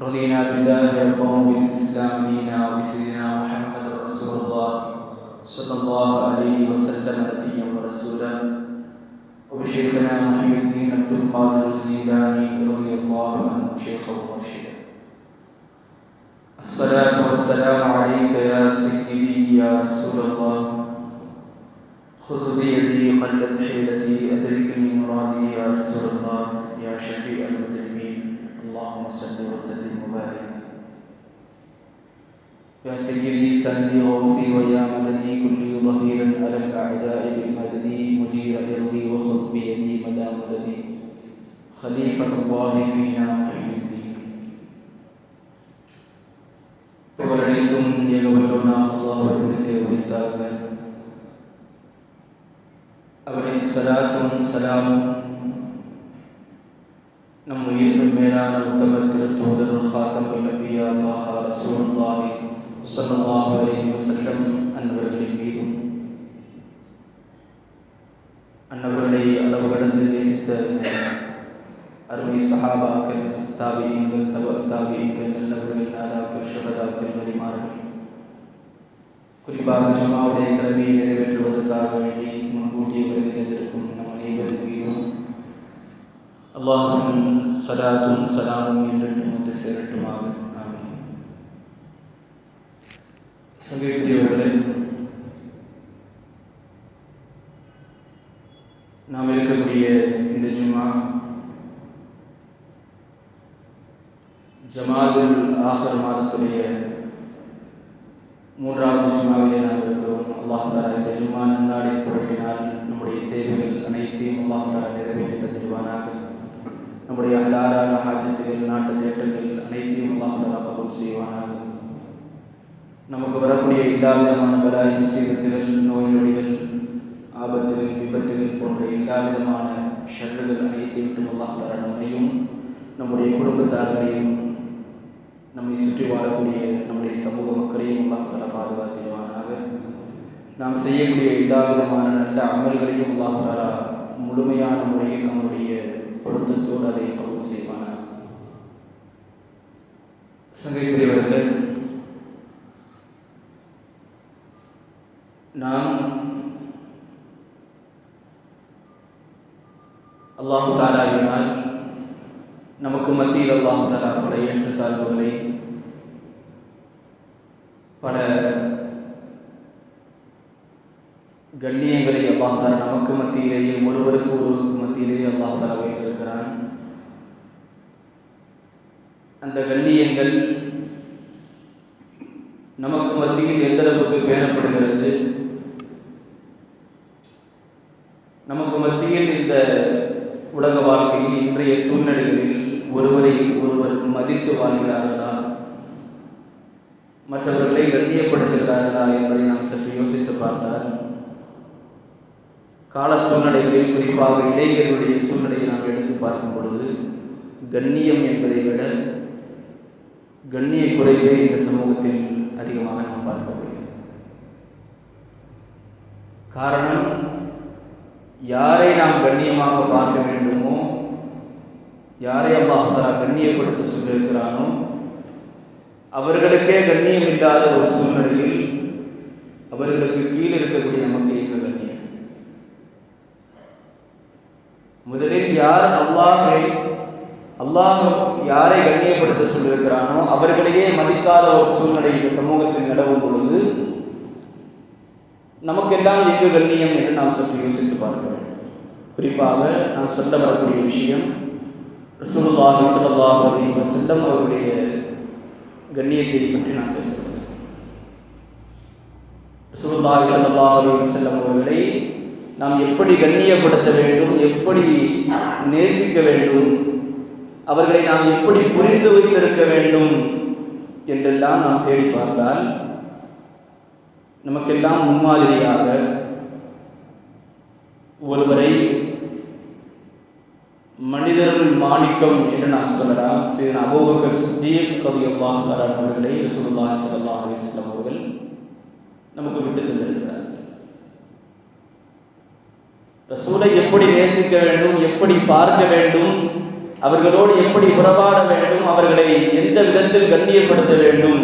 رضينا بالله ربا وبالإسلام دينا وبسيدنا محمد رسول الله صلى الله عليه وسلم نبيا ورسولا وبشيخنا محي الدين عبد القادر الجيلاني رضي الله عنه شيخا ومرشدا. الصلاة والسلام عليك يا سيدي يا رسول الله، خذ بيدي قلت حيلتي أدركني مرادي يا رسول الله يا شفيع المذنبين، اللهم صل وسلم وبارك. يا سيدي سندي غوثي ويا مددي كلي ظهيرا على الأعداء بالمددي مجير إرضي وخذ بيدي مدى مددي خليفة الله فينا محي الدين. புகழனைத்தும் ஏகவல்லோனாக அல்லாஹ்விற்கு உரித்தாக. அவரின் ஸலாத்தும் ஸலாமும் நம் உயிரினும் மேலான உத்தமர் திருத்தூதர் ஹாத்தமுல் நபியா தாஹா ரசூலுல்லாஹி ஸல்லல்லாஹு அலைஹி வஸல்லம் அன்னவர்களின் மீதும், அன்னவர்களை அளவு கடந்து நேசித்த அருமை சஹாபாக்கள், தாபியீன்கள், தாபியீன்கள், நல்லவர்கள், நாதாக்கள், ஷுஹதாக்கள், வலிமார்கள், குறிப்பாக ஜுமாவுடைய கடமையை நிறைவேற்றுவதற்காக வேண்டி முன்கூட்டிய வருகை தந்திருக்கும் நம் அனைவரின் மீதும் அல்லாஹ்வின் ஸலாத்தும் ஸலாமும் என்றென்றும் வந்து சேரட்டுமாக. ஆமீன். சகோதரியர்களே, நாம் இருக்கக்கூடிய இந்த ஜுமா ஜமாதுல் ஆஹர் மாதத்துடைய 3வது ஜுமாவிலே நாம் இருக்கிறோம். அல்லாஹ் தஆலா இந்த ஜுமா நன்னாடி புரட்டினால் நம்முடைய தேவைகள் அனைத்தையும் அல்லாஹ் தஆலா நிறைவேற்றி தந்திடுவானாக. நம்முடைய ஹலாலான ஹாஜத்துகள், நாட்டு தேட்டங்கள் அனைத்தையும் அல்லாஹ் தஆலா கபூல் செய்வானாக. நமக்கு வரக்கூடிய எல்லா விதமான பலாய் முசீபத்துகள், நோய் நொடிகள், ஆபத்துகள், விபத்துகள் போன்ற எல்லா விதமான ஷர்றுகள் அனைத்தையும் அல்லாஹ் தஆலா நம்மையும் நம்முடைய குடும்பத்தார்களையும் நம்மை சுற்றி வாழக்கூடிய நம்முடைய சமூக மக்களையும் அல்லாஹ் தஆலா பாதுகாத்திடுவானாக. நாம் செய்யக்கூடிய எல்லா விதமான நல்ல அமல்களையும் அல்லாஹ் தஆலா முழுமையான முறையில் நம்முடைய பொருத்தத்தோடு அதை கபூல் செய்வானாக. சங்கைக்குரியவர்களே, நாம் அல்லாஹ் தஆலாவினால் நமக்கு மத்தியில் அல்லாஹ் தஆலா பல ஏற்றத்தாழ்வுகளை, பல கண்ணியங்களை அல்லாஹ் தஆலா நமக்கு மத்தியிலேயே, ஒருவருக்கு ஒருவருக்கு மத்தியிலேயே அல்லாஹ் தஆலா வைத்திருக்கிறான். அந்த கண்ணியங்கள் நமக்கு மத்தியில் எந்த அளவுக்கு பேணப்படுகிறது, நமக்கு மத்தியில் இந்த உலக வாழ்க்கையில் இன்றைய சூழ்நிலைகளில் ஒருவரை ஒருவர் மதித்து வாழ்கிறார்களா, மற்றவர்களை கண்ணியப்படுத்துகிறார்களா என்பதை நாம் சற்று யோசித்து பார்த்தால், கால சூழ்நிலைகளில் குறிப்பாக இளைஞர்களுடைய சூழ்நிலையை நாம் எடுத்து பார்க்கும் பொழுது கண்ணியம் என்பதை விட கண்ணிய குறைவே இந்த சமூகத்தில் அதிகமாக நாம் பார்க்க முடியும். காரணம், யாரை நாம் கண்ணியமாக பார்க்க வேண்டுமோ, யாரை அல்லாஹ் தஆலா கண்ணியப்படுத்த சொல்லியிருக்கிறானோ அவர்களுக்கே கண்ணியம் இல்லாத ஒரு சூழ்நிலையில் அவர்களுக்கு கீழ் இருக்கக்கூடிய நமக்கு எங்க கண்ணியம்? முதலில் யார் அல்லாஹ் யாரை கண்ணியப்படுத்த சொல்லியிருக்கிறானோ அவர்களையே மதிக்காத ஒரு சூழ்நிலை இந்த சமூகத்தில் நிலவும் பொழுது நமக்கெல்லாம் எங்கு கண்ணியம் என்று நாம் சற்று யோசித்து பார்க்கிறோம். குறிப்பாக நாம் சொல்ல வரக்கூடிய விஷயம் ரசூலுல்லாஹி ஸல்லல்லாஹு அலைஹி வஸல்லம் அவருடைய கண்ணியத்தை பற்றி நாம் பேசுகிறோம். ரசூலுல்லாஹி ஸல்லல்லாஹு அலைஹி வஸல்லம் அவர்களை நாம் எப்படி கண்ணியப்படுத்த வேண்டும், எப்படி நேசிக்க வேண்டும், அவர்களை நாம் எப்படி புரிந்து வைத்திருக்க வேண்டும் என்றெல்லாம் நாம் தேடி பார்த்தால் நமக்கெல்லாம் முன்மாதிரியாக ஒருவரை மனிதர்கள் மாணிக்கம் என்று நாம் சொல்லலாம். சையதுனா அபூபக்கர் சித்தீக் ரலியல்லாஹு தஆலா அவர்களை ரசூலுல்லாஹி ஸல்லல்லாஹு அலைஹி வஸல்லம் அவர்கள் நமக்கு விட்டு தந்திருக்கிறார்கள். ரசூலை எப்படி நேசிக்க வேண்டும், எப்படி பார்க்க வேண்டும், அவர்களோடு எப்படி உறவாட வேண்டும், அவர்களை எந்த எந்த விதத்தில் கண்ணியப்படுத்த வேண்டும்?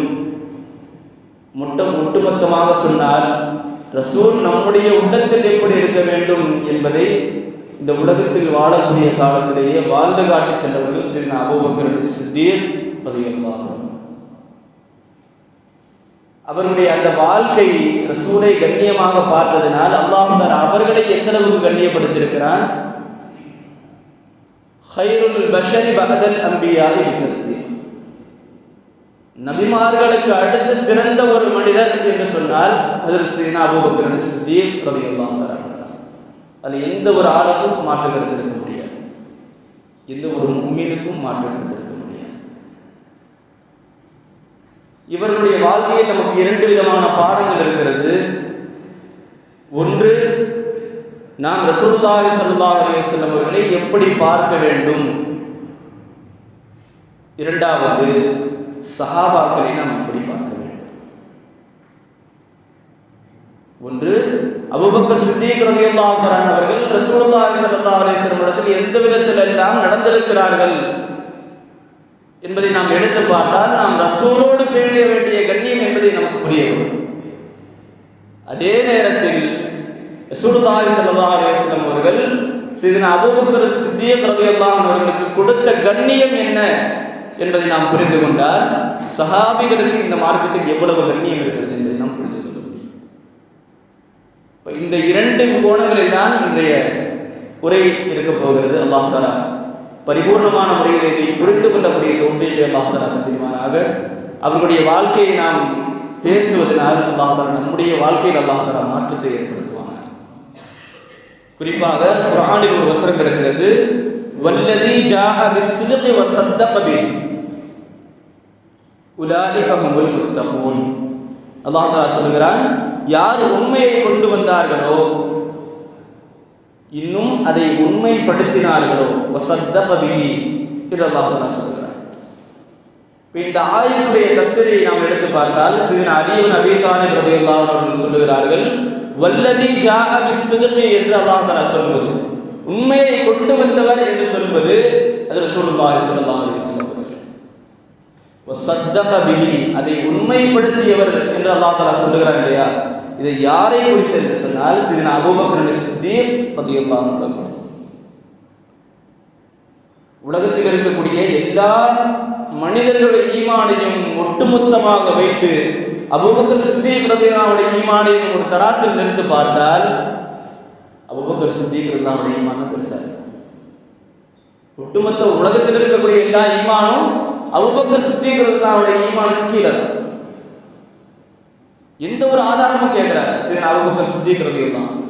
ஒட்டுமொத்தமாக சொன்னால் ரசூல் நம்முடைய உள்ளத்தில் எப்படி இருக்க வேண்டும் என்பதை இந்த உலகத்தில் வாழக்கூடிய காலத்திலேயே வாழ்ந்து காட்டி சென்றவர்கள் சையதுனா அபூபக்கர் சித்தீக் ரலியல்லாஹு அன்ஹு. அவர்களுடைய அந்த வாழ்க்கை ரசூலை கண்ணியமாக பார்த்ததனால் அல்லாஹ் அவர்களை எந்த அளவுக்கு கண்ணியப்படுத்தியிருக்கிறான். ஹைருல் பஷரி பஅதல் அன்பியாஇ பித்தஸ்தீக், நபிமார்களுக்கு அடுத்து சிறந்த ஒரு மனிதர் என்று சொன்னால் ஹஜ்ரத் சையதுனா அபூபக்கர் சித்தீக் ரலியல்லாஹு அன்ஹு. அதில் எந்த ஒரு ஆளுக்கும் மாற்று கருத்து இருக்க முடியாது, எந்த ஒரு முஃமினுக்கும் மாற்று கருத்து இருக்க முடியாது. இவர்களுடைய வாழ்க்கையில் நமக்கு இரண்டு விதமான பாடங்கள் இருக்கிறது. ஒன்று, நாம் ரசூலுல்லாஹி ஸல்லல்லாஹு அலைஹி வஸல்லம் அவர்களை எப்படி பார்க்க வேண்டும். இரண்டாவது, சஹாபாக்களை நாம் எப்படி பார்க்க வேண்டும். ஒன்று, அபூபக்கர் சித்தீக் ரலியல்லாஹு அன்ஹு அவர்கள் ரசூலுல்லாஹி ஸல்லல்லாஹு அலைஹி வஸல்லம் இடத்தில் எந்த விதத்தில் எல்லாம் நடந்திருக்கிறார்கள் என்பதை நாம் எடுத்து பார்த்தால் நாம் ரசூலோடு பேண வேண்டிய கண்ணியம் என்பதை நமக்கு புரிய வரும். அதே நேரத்தில் ரசூலுல்லாஹி ஸல்லல்லாஹு அலைஹி வஸல்லம் அவர்கள் சையதுனா அபூபக்கர் சித்தீக் ரலியல்லாஹு அன்ஹு அவர்களுக்கு கொடுத்த கண்ணியம் என்ன என்பதை நாம் புரிந்து கொண்டால் சஹாபிகளுக்கு இந்த மார்க்கத்தில் எவ்வளவு கண்ணியம் இருக்கிறது என்பதை நாம் புரிந்து கொள்ள முடியும். இந்த இரண்டு கோணங்களில் தான் இன்றைய உரை இருக்க போகிறது. அல்லாஹ் தஆலா பரிபூர்ணமான முறையில் இதை புரிந்து கொள்ளக்கூடிய தௌஃபீக்கை அல்லாஹ் தஆலா தருவானாக. அவர்களுடைய வாழ்க்கையை நாம் பேசுவதனால் அல்லாஹ் தஆலா நம்முடைய வாழ்க்கையில் அல்லாஹ் தஆலா மாற்றத்தை ஏற்படுத்துவாங்க. குறிப்பாக குர்ஆனில் ஒரு வசனம் இருக்கிறது, வல்லதி ஜாஅ பிஸ்ஸித்கி வஸத்தக பிஹி உலாயிக ஹுமுல் முத்தகூன். அல்லாஹ் தஆலா சொல்கிறான், யார் உண்மையை கொண்டு வந்தார்களோ, இன்னும் அதை உண்மைப்படுத்தினார்களோ, வஸத்தக பிஹி என்று அல்லாஹ் தஆலா சொல்கிறார். இந்த ஆயத்துடைய தஃசீரை நாம் எடுத்து பார்த்தால் சையதுனா அலி இப்னு அபீ தாலிப் ரலியல்லாஹு அன்ஹு அவர்கள் சொல்கிறார்கள், வல்லதி ஜாஅ பிஸ்ஸித்கி என்று அல்லாஹ் தஆலா சொல்வது, உண்மையை கொண்டு வந்தவர் என்று சொல்வது அது ரசூலுல்லாஹி ஸல்லல்லாஹு அலைஹி வஸல்லம் அவர்கள். வஸத்தக பிஹி, அதை உண்மைப்படுத்தியவர் என்று அல்லாஹ் தஆலா சொல்கிறார் இல்லையா? இதை யாரை குறித்து என்று சொன்னால் சையதுனா அபூபக்கர் சித்தீக் ரலியல்லாஹு அன்ஹு. உலகத்தில் இருக்கக்கூடிய எல்லா மனிதர்களுடைய ஈமானையும் ஒட்டுமொத்தமாக வைத்து அபூபக்கர் சித்தீக் ரலியல்லாஹு அன்ஹு ஈமானையும் ஒரு தராசில் நிறுத்தி பார்த்தால் அபூபக்கர் சித்தீக் ரலியல்லாஹு அன்ஹு ஈமான் பெருசா இருக்கு. ஒட்டுமொத்த உலகத்தில் இருக்கக்கூடிய எல்லா ஈமானும் அபூபக்கர் சித்தீக் ரலியல்லாஹு அன்ஹு ஈமானுக்கு கீழே. எந்த ஒரு ஆதாரமும் கேட்கிறார் சையதுனா அபூபக்கர் சித்தீக் ரலியல்லாஹு அன்ஹு.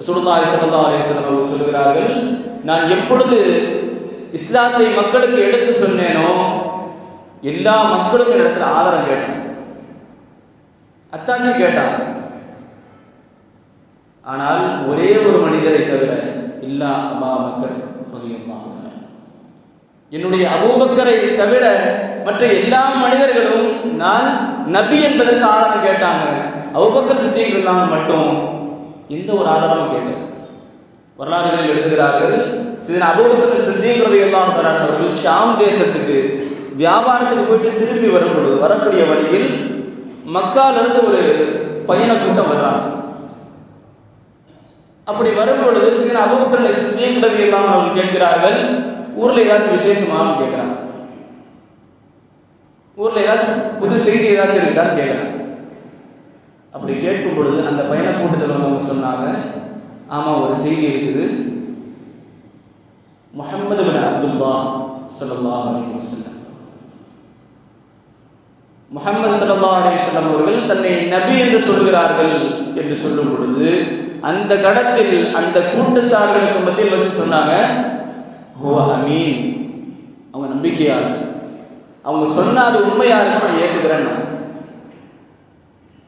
ரசூலுல்லாஹி ஸல்லல்லாஹு அலைஹி வஸல்லம் அவர்கள் சொல்கிறார்கள், நான் எப்பொழுது இஸ்லாத்தை மக்களுக்கு எடுத்து சொன்னேனோ எல்லா மக்களும் இடத்துல ஆதாரம் கேட்டாங்க, அத்தாட்சி கேட்டாங்க. ஆனால் ஒரே ஒரு மனிதரை தவிர, இல்லா அபா பக்கர் ரலியல்லாஹு அன்ஹு, என்னுடைய அபூபக்கரை தவிர மற்ற எல்லா மனிதர்களும் நான் நபி என்பதற்கு ஆதாரம் கேட்டாங்க. அபூபக்கர் சித்தீக் ரலியல்லாஹு அன்ஹு மட்டும் எந்த ஒரு ஆதாரமும் கேட்கல. வரலாறுகளில் எழுதுகிறார்கள், சையதுனா அபூபக்கர் சித்தீக் ரலியல்லாஹு அன்ஹு அவர்கள் ஷாம் தேசத்துக்கு வியாபாரத்துக்கு போயிட்டு திரும்பி வரும்பொழுது வரக்கூடிய வழியில் மக்காலிருந்து ஒரு பயண கூட்டம் வர்றாங்க. அப்படி வரும்பொழுது சையதுனா அபூபக்கர் சித்தீக் ரலியல்லாஹு அன்ஹு அவர்கள் கேட்கிறார்கள், ஊர்ல ஏதாச்சும் விசேஷமானு கேட்கிறாங்க. ஊர்ல ஏதாச்சும் புது செய்தி ஏதாச்சும் இருக்கான்னு கேட்கிறாங்க. அப்படி கேட்கும் பொழுது அந்த பயண கூட்டத்தில் அவங்க சொன்னாங்க, ஆமா ஒரு செய்தி இருக்குது, முஹம்மது பின் அப்துல்லாஹ் ஸல்லல்லாஹு அலைஹி வஸல்லம், முஹம்மது ஸல்லல்லாஹு அலைஹி வஸல்லம் அவர்கள் தன்னை நபி என்று சொல்கிறார்கள் என்று சொல்லும் பொழுது அந்த கடத்தில் அந்த கூட்டத்தார்களுக்கு மத்தியில் வச்சு சொன்னாங்க, ஹுவ அமீன், அவங்க நம்பிக்கையாளர், அவங்க சொன்னா அது உண்மையா இருக்கும், நான் ஏற்றுக்கிறேன்.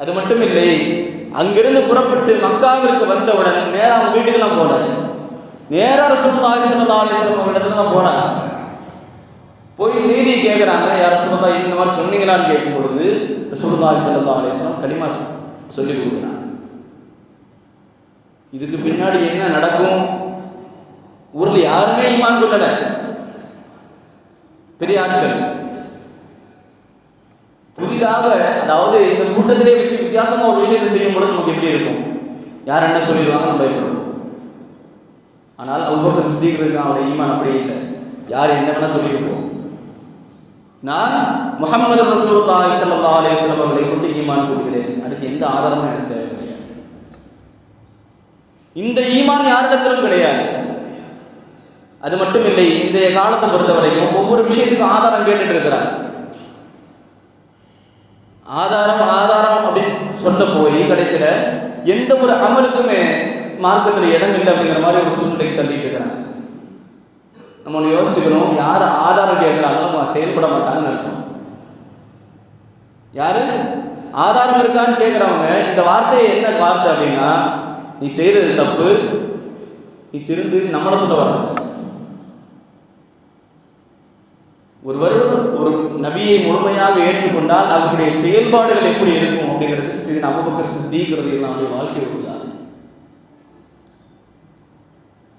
அது மட்டும் இல்லை, அங்கிருந்து புறப்பட்டு மக்காவிற்கு வந்தவுடன் நேரா அவங்க வீட்டுக்கெல்லாம் போனாங்க. நேரா ரசூலுல்லாஹி ஸல்லல்லாஹு அலைஹி வஸல்லம் அவர்களிடத்துல தான் போனாங்க. போய் செய்தியை கேட்குறாங்க, யார் ரசூலுல்லாஹ் இந்த மாதிரி சொன்னீங்களான்னு கேட்கும் பொழுது ரசூலுல்லாஹி ஸல்லல்லாஹு அலைஹி வஸல்லம் கலிமா சொல்லி கொடுக்குறாங்க. இதுக்கு பின்னாடி என்ன நடக்கும்? ஊர்ல யாருமே ஈமான் கொள்ளல, பெரிய ஆட்கள் புதிதாக, அதாவது இந்த கூட்டத்திலே வச்சு வித்தியாசமாக ஒரு விஷயத்தை செய்யும் பொழுது நமக்கு எப்படி இருக்கும்? யார் என்ன சொல்லிடுவாங்க நம்ம பயப்படுவோம். ஆனால் அபூபக்கர் சித்திக் இருக்கான், அவருடைய ஈமான் அப்படி இல்லை. யார் என்ன வேணா சொல்லியிருப்போம், நான் முஹம்மது ரசூலுல்லாஹி ஸல்லல்லாஹு அலைஹி வஸல்லம் அவர்களை கொண்டு ஈமான் கொள்கிறேன், அதுக்கு எந்த ஆதாரமும் எனக்கு தேவை கிடையாது. இந்த ஈமான் யாரிடத்திலும் கிடையாது. அது மட்டும் இல்லை, இன்றைய காலத்தை பொறுத்தவரைக்கும் ஒவ்வொரு விஷயத்துக்கும் ஆதாரம் கேட்டுட்டு இருக்கிறார். ஆதாரம் ஆதாரம் அப்படின்னு சொல்ல போய் கடைசியில் எந்த ஒரு அமலுக்குமே மார்க்கத்தில் இடம் இல்லை அப்படிங்கிற மாதிரி ஒரு சூழ்நிலைக்கு தள்ளிட்டு இருக்கிறாங்க. நம்ம ஒன்று யோசிச்சுக்கணும், யார் ஆதாரம் கேட்குறாங்களோ அவங்க செயல்பட மாட்டாங்கன்னு அர்த்தம். யாரு ஆதாரம் இருக்கான்னு கேட்குறவங்க இந்த வார்த்தையை என்ன வார்த்தை அப்படின்னா, நீ செய்யறது தப்பு, நீ திரும்பி நம்மளை சொல்ல வர்றாங்க. ஒருவர் ஒரு நபியை முழுமையாக ஏற்றுக்கொண்டால் அவருடைய செயல்பாடுகள் எப்படி இருக்கும் அப்படிங்கிறதுக்கு சரி அபூபக்கர் சித்திக் ரலியல்லாஹு அன்ஹு வாழ்க்கை உள்ளார்.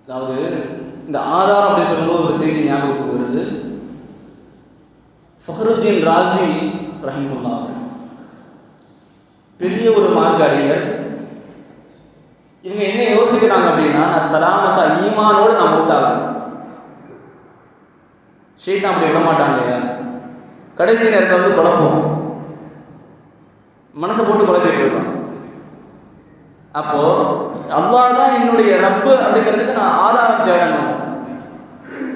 அதாவது இந்த ஆதாரம் அப்படி சொல்லும்போது ஒரு செய்தி ஞாபகத்துக்கு வருது. ஃபஹ்ருத்தீன் ராஸி ரஹிமஹுல்லாஹ் பெரிய ஒரு மார்க்க அறிஞர். இவங்க என்ன யோசிக்கிறாங்க அப்படின்னா, நான் சலாமத்தா ஈமானோடு நான் மூத்தாகணும். ஷைத்தான் அப்படி விட மாட்டாங்க இல்லையா? கடைசி நேரத்தில் வந்து குழப்பம், மனசை போட்டு குழப்பிட்டு இருக்கான். அப்போ அல்லாஹ் தான் என்னுடைய ரப்பு அப்படிங்கிறதுக்கு நான் ஆதாரம் தேடணும்.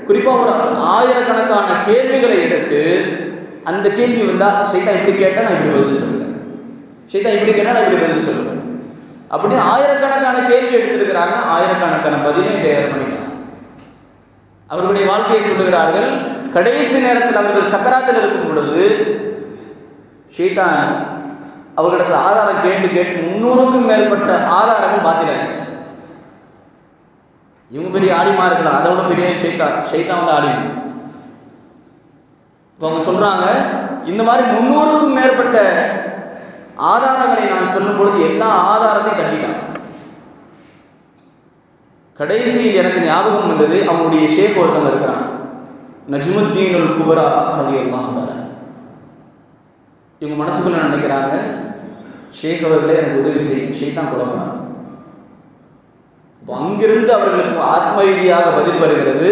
குறிப்பாக ஒரு ஆயிரக்கணக்கான கேள்விகளை எடுத்து அந்த கேள்வி வந்தால் ஷைத்தான் இப்படி கேட்டால் நான் இப்படி பதில் சொல்லுவேன், ஷைத்தான் இப்படி கேட்டால் நான் இப்படி பதில் சொல்லுவேன் அப்படின்னு ஆயிரக்கணக்கான கேள்வி எடுத்திருக்கிறாங்க. ஆயிரக்கணக்கான பதிலையும் தயார் பண்ணிட்டாங்க. அவர்களுடைய வாழ்க்கையை சொல்லுகிறார்கள். கடைசி நேரத்தில் அவர்கள் சக்கராத்தில் இருக்கும் பொழுது ஷைத்தான் அவர்களிடத்தில் ஆதாரம் கேட்டு 300க்கும் மேற்பட்ட ஆதாரங்கள் பாத்திலாயிடுச்சு. இவங்க பெரிய ஆலிமா இருக்கலாம், அதை விட பெரிய ஷைத்தான் வந்து ஆலிமா. இப்போ அவங்க சொல்றாங்க, இந்த மாதிரி 300க்கும் மேற்பட்ட ஆதாரங்களை நான் சொல்லும் பொழுது எல்லா ஆதாரத்தையும் தள்ளிட்டான். கடைசியில் எனக்கு ஞாபகம் வந்தது, அவங்களுடைய ஷேக் ஒருத்தவங்க இருக்கிறாங்க, நஜ்முத்தீனுல் குபரா ரலியல்லாஹு அன்ஹு. இவங்க மனசுக்குள்ள நினைக்கிறாங்க, ஷேக் அவர்களே எனக்கு உதவி செய்யும், ஷைத்தான் குழப்பறாங்க. அங்கிருந்து அவர்களுக்கு ஆத்ம ரீதியாக பதில் வருகிறது,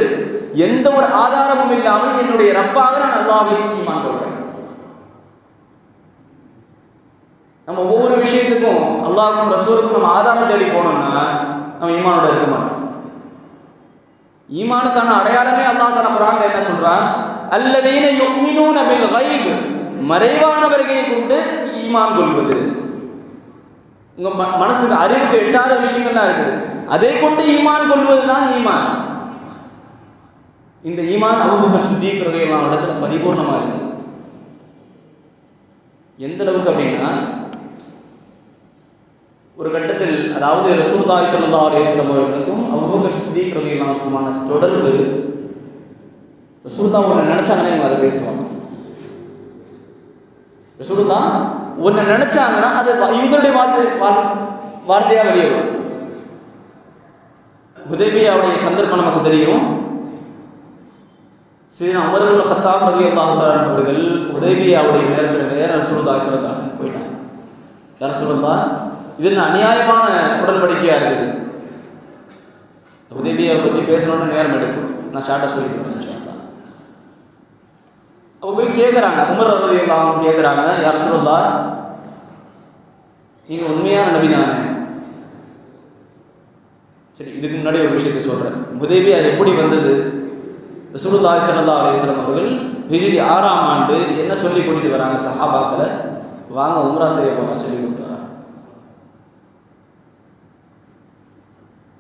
எந்த ஒரு ஆதாரமும் இல்லாமல் என்னுடைய ரப்பாக நான் அல்லாஹ்வை ஈமான் கொள்கிறேன். நம்ம ஒவ்வொரு விஷயத்துக்கும் அல்லாஹ்வுக்கும் ரசூலுக்கும் நம்ம ஆதாரம் தேடி போனோம்னா நம்ம ஈமானோட இருக்க மாட்டோம். ஈமானுக்கான அடையாளமே அல்லாஹ் தஆலா குர்ஆன்ல என்ன சொல்றான், அல்லதீன யுமினூன பில் கைப், மறைவானவர்களை கொண்டு ஈமான் கொள்வது. உங்க மனசுக்கு அறிவுக்கு எட்டாத விஷயங்கள்லாம் இருக்குது, அதை கொண்டு ஈமான் கொள்வதுதான் ஈமான். இந்த ஈமான் அபூபக்கர் சித்திக் ரலியல்லாஹு அன்ஹு இடத்துல பரிபூர்ணமா இருக்கு. எந்த அளவுக்கு அப்படின்னா, ஒரு கட்டத்தில் அதாவது ரசூலுல்லாஹி ஸல்லல்லாஹு அலைஹி வஸல்லம் அவர்களுக்கும் அபூபக்கர் சித்திக் ரலியல்லாஹு அன்ஹுமான தொடர்பு, ரசூலுல்லாஹ் ஒன்று நினைச்சாங்கன்னா இவங்க அதை பேசுவாங்க. ரசூலுல்லாஹ் ஒன்று நினைச்சாங்கன்னா அது இவங்களுடைய வார்த்தையாக வெளியே வரும். ஹுதைபியாவுடைய சந்தர்ப்பம் நமக்கு தெரியும். சரி, உமர் இப்னு கத்தாப் ரலியல்லாஹு அன்ஹு அவர்கள் ஹுதைபியாவுடைய நேரத்தில் வேற ரசூலுல்லாஹி ஸல்லல்லாஹு அலைஹி வஸல்லம் போயிட்டாங்க. யா ரசூலுல்லாஹ், இது அநியாயமான உடன்படிக்கையா இருக்குது, ஹுதைபியாவை பற்றி பேசணும்னு நேரம் எடுக்கும், நான் ஷார்ட்டாக சொல்லிக்கிறேன் இன்ஷா அல்லாஹ். அப்போ போய் கேட்குறாங்க, உமர் ரலியல்லாஹு அன்ஹு கேட்குறாங்க, யா ரசூலுல்லாஹ், நீங்கள் உண்மையான நபி தானே? சரி, இதுக்கு முன்னாடி ஒரு விஷயத்தை சொல்கிறேன். ஹுதைபியா அது எப்படி வந்தது? ரசூலுல்லாஹி ஸல்லல்லாஹு அலைஹி வஸல்லம் அவர்கள் ஹிஜ்ரி 6ஆம் ஆண்டு என்ன சொல்லி கூட்டிட்டு வராங்க, சஹாபாக்களை வாங்க உம்ரா செய்ய போகிறோம் சொல்லி கூப்பிட்டு வராங்க.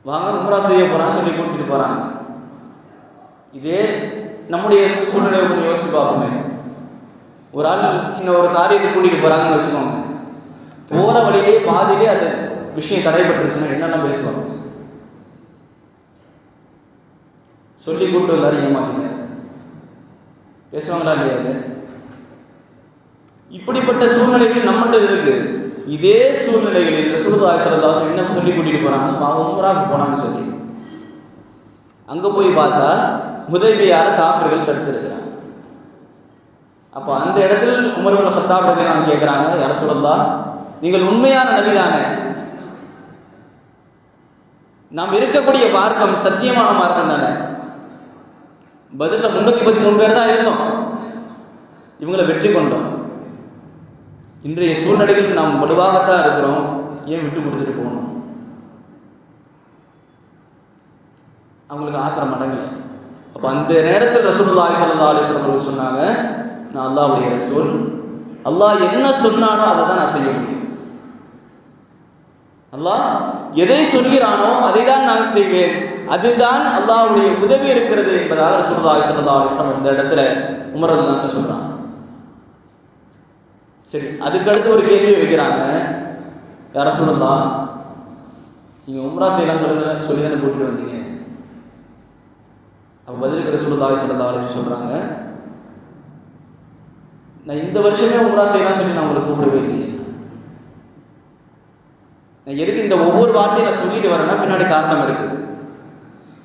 வாங்க உம்ரா செய்ய போகிறான்னு சொல்லி கூட்டிட்டு போகிறாங்க. இதே நம்முடைய சூழ்நிலையை கொஞ்சம் யோசிச்சு பார்ப்போமே. ஒரு ஆள் இன்னொரு காரியத்தை கூட்டிகிட்டு போகிறாங்கன்னு வச்சுக்கோங்க, போகிற வழியிலே பாதியிலே அந்த விஷயம் தடைப்பட்டுருச்சுன்னா என்னெல்லாம் பேசுவாங்க? சொல்லி கூப்பிட்டு எல்லாரும் ஏமாத்துங்க பேசுவாங்களா இல்லையா? இப்படிப்பட்ட சூழ்நிலைகள் நம்மகிட்ட இருக்கு. இதே சூழ்நிலைகளில் ரசூலுல்லாஹி ஸல்லல்லாஹு அலைஹி வஸல்லம் என்ன சொல்லி கூட்டிட்டு போறாங்க, உம்ராவுக்கு போனான்னு சொல்லி அங்க போய் பார்த்தா ஹுதைபியால காஃபிர்கள் தடுத்திருக்கிறாங்க. அப்போ அந்த இடத்துல உமர் இப்னு கத்தாப் ரலியல்லாஹு அன்ஹு கேட்குறாங்க, யா ரசூலல்லாஹ், நீங்கள் உண்மையான நபி தானே? நாம் இருக்கக்கூடிய மார்க்கம் சத்தியமான மார்க்கம் தானே? பதிலில் 313 பேர் தான் இருந்தோம், இவங்களை வெற்றி கொண்டோம். இன்றைய சூழ்நிலையில் நாம் வலுவாகத்தான் இருக்கிறோம், ஏன் விட்டு கொடுத்துட்டு போகணும்? அவங்களுக்கு ஆத்திரம் அடங்கலை. அப்போ அந்த நேரத்தில் ரசூலுல்லாஹி ஸல்லல்லாஹு அலைஹி வஸல்லம் அவர்கள் சொன்னாங்க, நான் அல்லாஹ்வுடைய ரசூல், அல்லாஹ் என்ன சொன்னானோ அதை தான் நான் செய்ய முடியும். அல்லாஹ் எதை சொல்கிறானோ அதை தான் நான் செய்வேன், அதுதான் அல்லாஹ்வுடைய உதவி இருக்கிறது என்பதாக ரசூலுல்லாஹி ஸல்லல்லாஹு அலைஹி வஸல்லம் இந்த இடத்துல உமர் ரலியல்லாஹு அன்ஹு சொல்றாங்க. சரி, அதுக்கடுத்து ஒரு கேள்வி வைக்கிறாங்க, யா ரசூலல்லாஹ், நீங்கள் உம்ரா செய்யலாம் சொல்லி தானே கூட்டிட்டு வந்தீங்க. அப்போ பதிலுக்கு ரசூலுல்லாஹி ஸல்லல்லாஹு அலைஹி வஸல்லம் சொல்கிறாங்க, நான் இந்த வருஷமே உம்ரா செய்யலாம் சொல்லி நான் உங்களை கூப்பிடவே இல்லையே. நான் எதுக்கு இந்த ஒவ்வொரு வார்த்தையும் நான் சொல்லிட்டு வரேன்னா பின்னாடி காரணம் இருக்குது.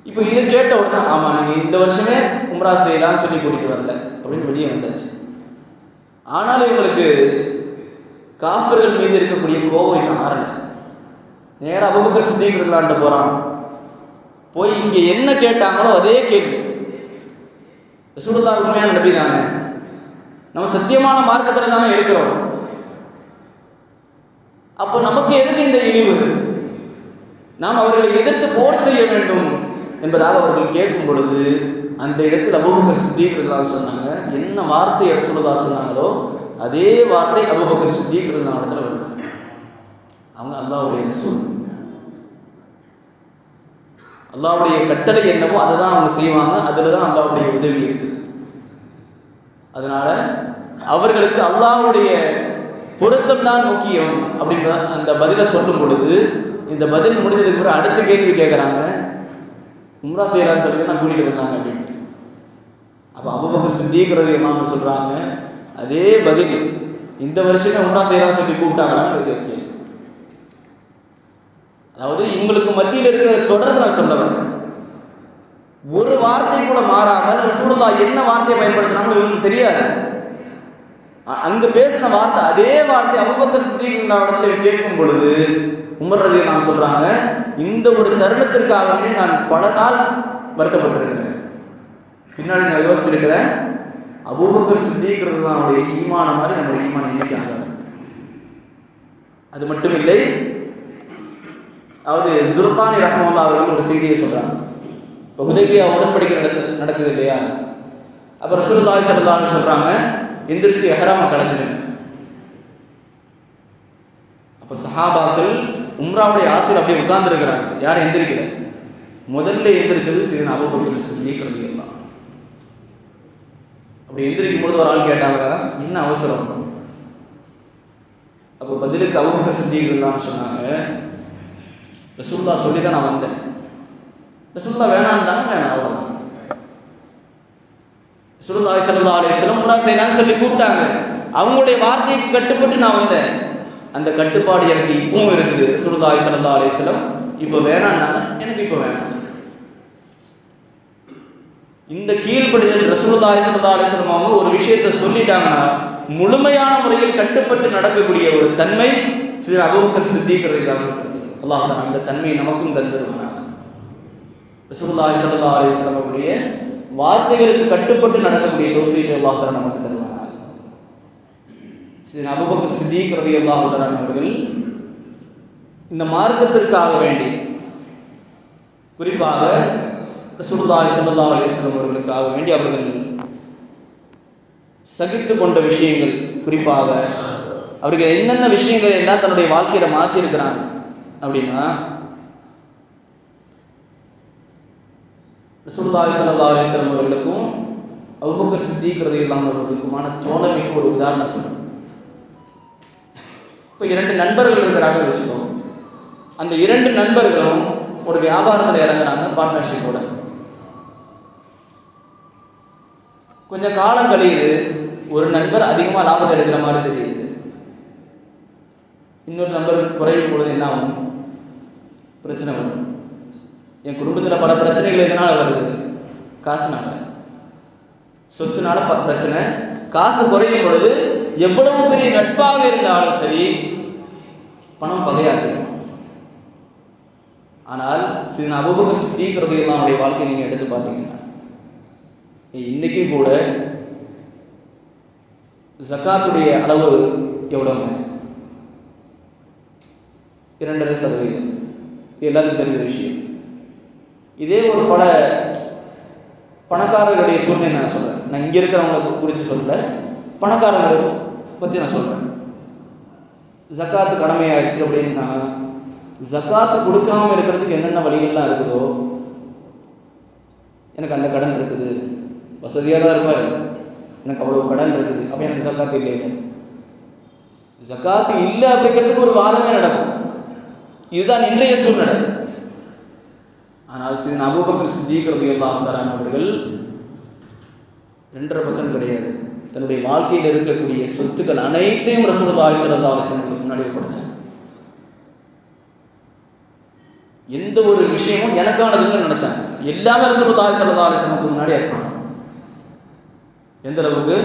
இப்போ இதை கேட்ட உடனே, ஆமாம் நீங்கள் இந்த வருஷமே உம்ரா செய்யலாம்னு சொல்லி கூட்டிகிட்டு வரல அப்படின்னு வெளியே வந்தாச்சு. ஆனாலும் இவங்களுக்கு காஃபிர்கள் மீது இருக்கக்கூடிய கோபம் இன்னும் ஆறலை. நேராக அபூபக்கர் சித்தீக் ரலியல்லாஹு போகிறான். போய் இங்கே என்ன கேட்டாங்களோ அதே கேள்வி, ரசூலுல்லாஹ் உண்மையான நபி தானே, நம்ம சத்தியமான மார்க்கத்தில் தானே இருக்கிறோம், அப்போ நமக்கு எதுக்கு இந்த இழிவு, நாம் அவர்களை எதிர்த்து போர் செய்ய வேண்டும் என்பதாக அவர்கள் கேட்கும் பொழுது அந்த இடத்தில் அபூபக்கர் சித்தீக் ரலியல்லாஹு சொன்னாங்க, என்ன வார்த்தை ரசூலுல்லாஹ் சொன்னாங்களோ அதே வார்த்தை அபூபக்கர் சித்தீக் ரலியல்லாஹு இடத்துல வருது. அவங்க அல்லாஹ்வுடைய ரசூல், அல்லாஹ்வுடைய கட்டளை என்னவோ அதை தான் அவங்க செய்வாங்க, அதில் தான் அல்லாஹ்வுடைய உதவி இருக்குது. அதனால அவர்களுக்கு அல்லாஹ்வுடைய பொருத்தம் தான் முக்கியம் அப்படின்ற அந்த பதிலை சொல்லும் பொழுது, இந்த பதில் முடிஞ்சதுக்கு பிறகு அடுத்த கேள்வி கேட்குறாங்க, உம்ரா செய்யலான்னு சொல்லி நான் கூட்டிகிட்டு வந்தாங்க அப்படின்ட்டு. அப்போ அபூபக்கர் சித்தீக் ரலியல்லாஹு அன்ஹு சொல்கிறாங்க, அதே பதில் இந்த வருஷமே உம்ரா செய்யலாம்னு சொல்லி கூப்பிட்டாங்களான்னு கேள்வி. அதாவது இவங்களுக்கு மத்தியில் இருக்கிற தொடர்பு நான் சொல்ல வரேன். ஒரு வார்த்தை கூட மாறாமல் ரசூலுல்லாஹ் என்ன வார்த்தையை பயன்படுத்தினாங்க இவங்களுக்கு தெரியாது. அங்க பேசின வார்த்தை அதே வார்த்தை அபூபக்கர் சித்தீக் இடத்துல கேட்கும் பொழுது உமர் ரலியல்லாஹு அன்ஹு சொல்றாங்க, இந்த ஒரு தருணத்திற்காகவே நான் பல நாள் வருத்தப்பட்டிருக்கிறேன். பின்னாடி நான் யோசிச்சிருக்கிறேன், அபூபக்கர் சித்தீக் ரலியல்லாஹு அன்ஹுடைய ஈமான மாதிரி நம்முடைய ஈமான் இன்னைக்கு ஆகாது. அது மட்டும் இல்லை, அதாவது ஜுல்கானி ரஹ்மத்துல்லாஹி அவர்கள் ஒரு செய்தியை சொல்றாங்க. இப்போ ஹுதைபியா உடன்படிக்கை நடக்குது இல்லையா, அப்போ ரசூலுல்லாஹி ஸல்லல்லாஹு அலைஹி வஸல்லம் சொல்றாங்க, எந்திரிச்சு எஹ்ராமை கலைச்சிடுங்க. அப்போ சஹாபாக்கள் உம்ராவுடைய ஆசையில் அப்படியே உட்கார்ந்துருக்கிறாங்க, யாரும் எந்திரிக்கல. முதல்ல எந்திரிச்சது சீதனா அபூபக்கர் சித்தீக் ரலியல்லாஹு அன்ஹு. அப்படி எந்திரிக்கும் பொழுது ஒரு ஆள் கேட்டாங்க, என்ன அவசரம்? அப்போ பதிலுக்கு அபூபக்கர் சித்தீக் ரலியல்லாஹு அன்ஹு சொன்னாங்க, ரசூலுல்லாஹ் சொல்லி தான் நான் வந்தேன், ரசூலுல்லாஹ் வேணான்னு தானே, வேணாம் அவ்வளோதான். ரசூலுல்லாஹி ஸல்லல்லாஹு அலைஹி வஸல்லம் உம்ரா செய்யலாம்னு சொல்லி கூப்பிட்டாங்க, அவங்களுடைய வார்த்தைக்கு கட்டுப்பட்டு நான் வந்தேன். அந்த கட்டுப்பாடு எனக்கு இப்பவும் இருக்குது. ரசூலுல்லாஹி ஸல்லல்லாஹு அலைஹி வஸல்லம் இப்போ வேணான்னாங்க, எனக்கு இப்போ வேணாம். இந்த கீழ்ப்படிதல் ரசூலுல்லாஹி ஸல்லல்லாஹு அலைஹி வஸல்லம் அவங்க ஒரு விஷயத்தை சொல்லிட்டாங்கன்னா முழுமையான முறையில் கட்டுப்பட்டு நடக்கக்கூடிய ஒரு தன்மை சீதனா அபூபக்கர் சித்தீக் ரலியல்லாஹு அன்ஹு. அல்லாஹ் தான் அந்த தன்மையை நமக்கும் தந்துருவாங்க. ரசூலுல்லாஹி ஸல்லல்லாஹு அலைஹி வஸல்லம் அவருடைய வார்த்தைகளுக்கு கட்டுப்பட்டு நடக்கக்கூடிய தௌஃபீக் அல்லாஹ் தான் நமக்கு தருவாங்க. சீதனா அபூபக்கர் சித்தீக் ரலியல்லாஹு தஆலா அவர்கள் இந்த மார்க்கத்திற்காக வேண்டி, குறிப்பாக ரசூலுல்லாஹி ஸல்லல்லாஹு அலைஹி வஸல்லம் அவர்களுக்காக வேண்டி அவர்கள் சகித்து கொண்ட விஷயங்கள், குறிப்பாக அவர்கள் என்னென்ன விஷயங்கள் எல்லாம் தன்னுடைய வாழ்க்கையில மாற்றி இருக்கிறாங்க அப்படின்னா, ரசூலுல்லாஹி ஸல்லல்லாஹு அலைஹி வஸல்லம் அவர்களுக்கும் அபூபக்கர் சித்தீக் ரலியல்லாஹு அன்ஹு அவர்களுக்குமான தோழமைக்கு ஒரு உதாரணம் சொல்லுங்க. இப்போ 2 நண்பர்கள் இருக்கிறாங்க வச்சுக்கோங்க. அந்த 2 நண்பர்களும் ஒரு வியாபாரத்தில் இறங்குறாங்க பார்ட்னர்ஷிப்போட. கொஞ்சம் காலம் கழியுது, ஒரு நண்பர் அதிகமாக லாபத்தை எடுக்கிற மாதிரி தெரியுது, இன்னொரு நண்பர் குறையும் பொழுது என்ன ஆகும்? பிரச்சனை வரும். என் குடும்பத்தில் பல பிரச்சனைகள் எதனால் வருது? காசுனால, சொத்துனால பிரச்சனை, காசு குறையும் பொழுது எவ்வளவு பெரிய நட்பாக இருந்தாலும் சரி பணம் பகையாகும். ஆனால் சில அபூபக்கர் சித்தீக் ரலியல்லாஹு அன்ஹுடைய வாழ்க்கையை நீங்க எடுத்து பார்த்தீங்கன்னா இன்னைக்கு கூட ஜகாத்துடைய அளவு எவ்வளவு? 2.5%. எல்லாத்துக்கும் தெரிஞ்ச விஷயம். இதே ஒரு பல பணக்காரர்களுடைய சூழ்நிலை நான் சொல்றேன். நான் இங்க இருக்கிறவங்களை குறித்து சொல்லல, பணக்காரங்களை பத்தி நான் சொல்றேன். ஜகாத்து கடமையாயிடுச்சு அப்படின்னா ஜகாத்து கொடுக்காம இருக்கிறதுக்கு என்னென்ன வழிகள்லாம் இருக்குதோ, எனக்கு அந்த கடன் இருக்குது, வசதியாக தான் இருப்பார், எனக்கு அவ்வளோ கடன் இருக்குது, அப்போ எனக்கு ஜகாத்து இல்லை. ஜகாத்து இல்லை அப்படிங்கிறதுக்கு ஒரு வாதமே நடக்கும். இதுதான் இன்றைய சூழ்நிலை. ஆனால் சையதுனா அபூபக்கர் சித்தீக் ரலியல்லாஹு தஆலா அவர்கள் 2% கிடையாது, தன்னுடைய வாழ்க்கையில் இருக்கக்கூடிய சொத்துக்கள் அனைத்தையும் ரசூலுல்லாஹி ஸல்லல்லாஹு அலைஹி வஸல்லம் முன்னாடி ஒப்படைச்சாங்க. எந்த ஒரு விஷயமும் எனக்கானதுன்னு நினைச்சாங்க. எல்லாமே ரசூலுல்லாஹி ஸல்லல்லாஹு அலைஹி வஸல்லம் முன்னாடி இருப்பாங்க. எந்த அளவுக்கு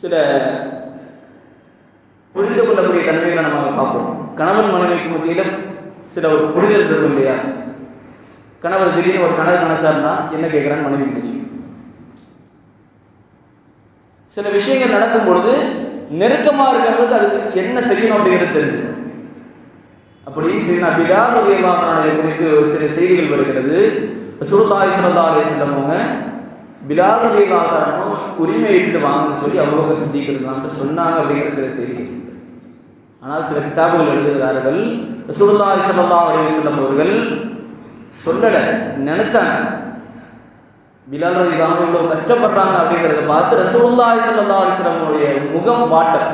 சில புரிந்து கொள்ளக்கூடிய தன்மைகளை நம்ம பார்ப்போம். கணவன் மனைவிக்கு மத்தியில் சில ஒரு புரிதல் இருக்கும் இல்லையா? கணவர் திடீர்னு ஒரு கணவர் நினைச்சாருன்னா என்ன கேட்குறான்னு மனைவிக்கு தெரியும். சில விஷயங்கள் நடக்கும் பொழுது நெருக்கமாக இருக்கிறவங்களுக்கு அதுக்கு என்ன செய்யணும் அப்படிங்கிறது தெரிஞ்சிடும். அப்படி சையதுனா பிலால் ரலியல்லாஹு அன்ஹு குறித்து சில செய்திகள் வருகிறது. ரசூலுல்லாஹி ஸல்லல்லாஹு அலைஹி வஸல்லம் அவங்க பிலால் ரலியல்லாஹு அன்ஹு உரிமை எடுத்து வாங்கன்னு சொல்லி அபூபக்கர் சித்தீக் ரலியல்லாஹு அன்ஹு சொன்னாங்க அப்படிங்கிற சில செய்திகள். ஆனால் சில கிதாபுகள் எழுதுகிறார்கள் ரசூலுல்லாஹி ஸல்லல்லாஹு அலைஹி வஸல்லம் அவர்கள் சொல்லலை, நினைச்சாங்க. பிலால் ரலியல்லாஹு அன்ஹு இவ்வளவு கஷ்டப்படுறாங்க அப்படிங்கிறத பார்த்து ரசூலுல்லாஹி ஸல்லல்லாஹு அலைஹி வஸல்லம் உடைய முகம் வாட்டம்.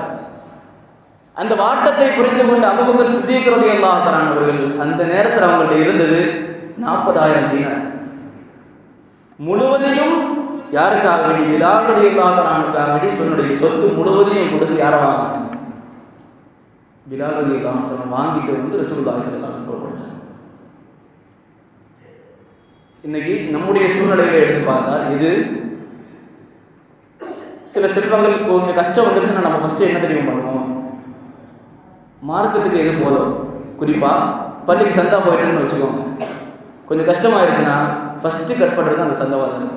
அந்த வாட்டத்தை புரிந்து கொண்டு அபூபக்கர் சித்தீக் ரலியல்லாஹு அன்ஹு அவர்கள் அந்த நேரத்தில் அவங்கள்ட்ட இருந்தது 40,000 தீனார். முழுவதையும் யாருக்காக வேண்டி? பிலால் ரலியல்லாஹு அன்ஹுக்காக வேண்டி தன்னுடைய சொத்து முழுவதையும் கொடுத்து யாரை வாங்கினாங்க? பிலால் ரலியல்லாஹு அன்ஹு வாங்கிட்டு வந்து ரசூலுல்லாஹி ஸல்லல்லாஹு அலைஹி வஸல்லம் படிச்சாங்க. இன்னைக்கு நம்முடைய சூழ்நிலைகளை எடுத்து பார்த்தா இது சில செல்வங்கள் கொஞ்சம் கஷ்டம் வந்துருச்சுன்னா நம்ம ஃபர்ஸ்ட் என்ன தெரியும் பண்ணுவோம்? மார்க்கெட்டுக்கு எது போதும், குறிப்பாக பள்ளிக்கு சந்தா போயிட்டுன்னு வச்சுக்கோங்க. கொஞ்சம் கஷ்டமாயிருச்சுன்னா ஃபஸ்ட்டு கட் பண்ணுறது அந்த சந்தாவாதம்.